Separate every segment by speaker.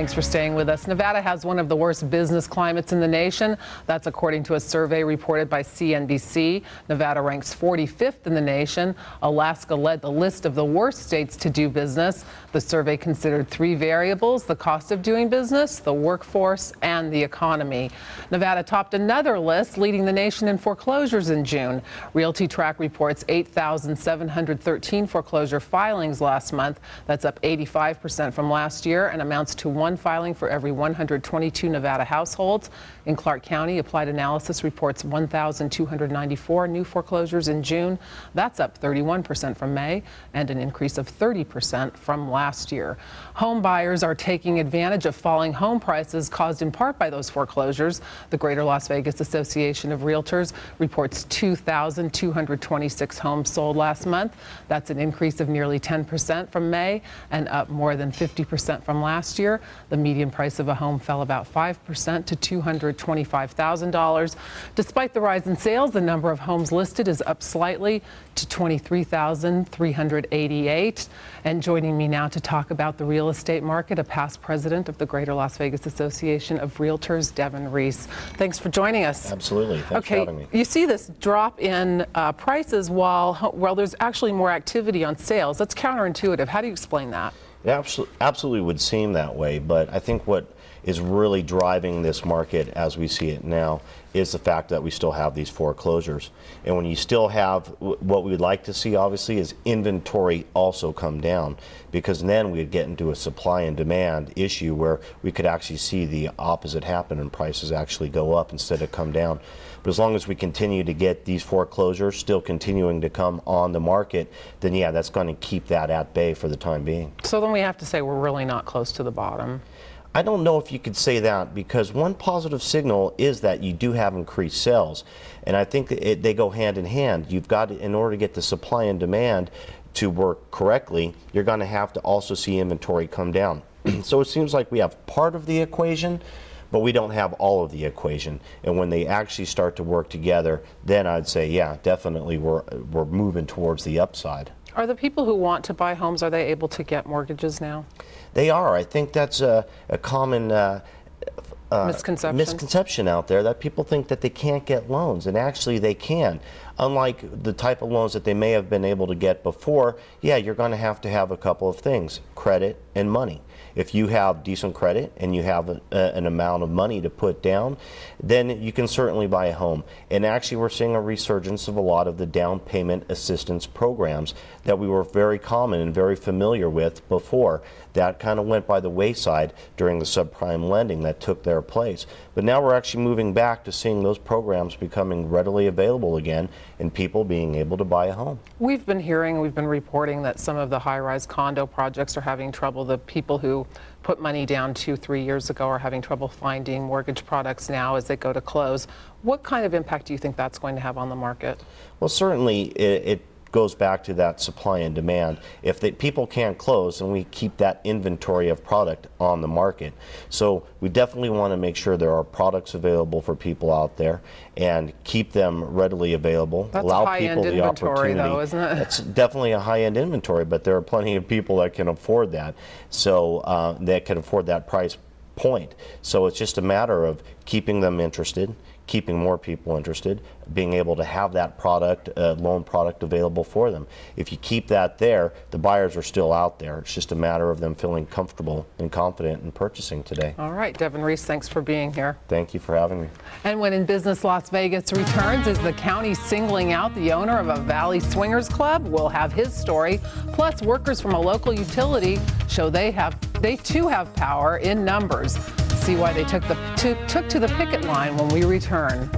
Speaker 1: Thanks for staying with us. Nevada has one of the worst business climates in the nation. That's according to a survey reported by CNBC. Nevada ranks 45th in the nation. Alaska led the list of the worst states to do business. The survey considered three variables: the cost of doing business, the workforce, and the economy. Nevada topped another list, leading the nation in foreclosures in June. Realty Track reports 8,713 foreclosure filings last month. That's up 85% from last year and amounts to one filing for every 122 Nevada households. In Clark County, Applied Analysis reports 1,294 new foreclosures in June. That's up 31% from May and an increase of 30% from last year. Home buyers are taking advantage of falling home prices caused in part by those foreclosures. The Greater Las Vegas Association of Realtors reports 2,226 homes sold last month. That's an increase of nearly 10% from May and up more than 50% from last year. The median price of a home fell about 5% to $225,000. Despite the rise in sales, the number of homes listed is up slightly to 23,388. And joining me now to talk about the real estate market, a past president of the Greater Las Vegas Association of Realtors, Devin Reese. Thanks for joining us.
Speaker 2: Absolutely. Thanks for having me.
Speaker 1: You see this drop in prices while there's actually more activity on sales. That's counterintuitive. How do you explain that?
Speaker 2: It absolutely would seem that way, but I think what is really driving this market as we see it now is the fact that we still have these foreclosures. And when you still have, what we would like to see obviously is inventory also come down, because then we'd get into a supply and demand issue where we could actually see the opposite happen and prices actually go up instead of come down. But as long as we continue to get these foreclosures still continuing to come on the market, then yeah, that's going to keep that at bay for the time being. So
Speaker 1: then we have to say we're really not close to the bottom.
Speaker 2: I don't know if you could say that, because one positive signal is that you do have increased sales. And I think they go hand in hand. You've got, in order to get the supply and demand to work correctly, you're going to have to also see inventory come down. So it seems like we have part of the equation, but we don't have all of the equation. And when they actually start to work together, then I'd say, yeah, definitely we're moving towards the upside.
Speaker 1: Are the people who want to buy homes, are they able to get mortgages now?
Speaker 2: They are. I think that's a common misconception out there, that people think that they can't get loans, and actually they can. Unlike the type of loans that they may have been able to get before, yeah, you're going to have a couple of things: credit and money. If you have decent credit and you have an amount of money to put down, then you can certainly buy a home. And actually we're seeing a resurgence of a lot of the down payment assistance programs that we were very common and very familiar with before. That kind of went by the wayside during the subprime lending that took their place. But now we're actually moving back to seeing those programs becoming readily available again and people being able to buy a home.
Speaker 1: We've been reporting that some of the high-rise condo projects are having trouble. The people who put money down 2-3 years ago are having trouble finding mortgage products now as they go to close. What kind of impact do you think that's going to have on the market?
Speaker 2: Well, certainly it goes back to that supply and demand. If people can't close, then we keep that inventory of product on the market. So we definitely want to make sure there are products available for people out there and keep them readily available.
Speaker 1: That's
Speaker 2: allow
Speaker 1: a high-end
Speaker 2: people the
Speaker 1: inventory,
Speaker 2: opportunity.
Speaker 1: though, isn't it?
Speaker 2: It's definitely a high-end inventory, but there are plenty of people that can afford that. So that can afford that price point. So it's just a matter of keeping them interested, keeping more people interested, being able to have that product, loan product available for them. If you keep that there, the buyers are still out there. It's just a matter of them feeling comfortable and confident in purchasing today.
Speaker 1: All right, Devin Reese, thanks for being here.
Speaker 2: Thank you for having me.
Speaker 1: And when In Business Las Vegas returns, is the county singling out the owner of a Valley Swingers Club? We'll have his story. Plus, workers from a local utility show they too have power in numbers. See why they took to the picket line when we return.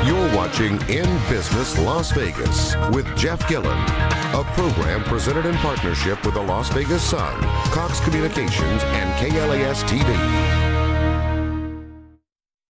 Speaker 3: You're watching In Business Las Vegas with Jeff Gillen, a program presented in partnership with the Las Vegas Sun, Cox Communications, and KLAS TV.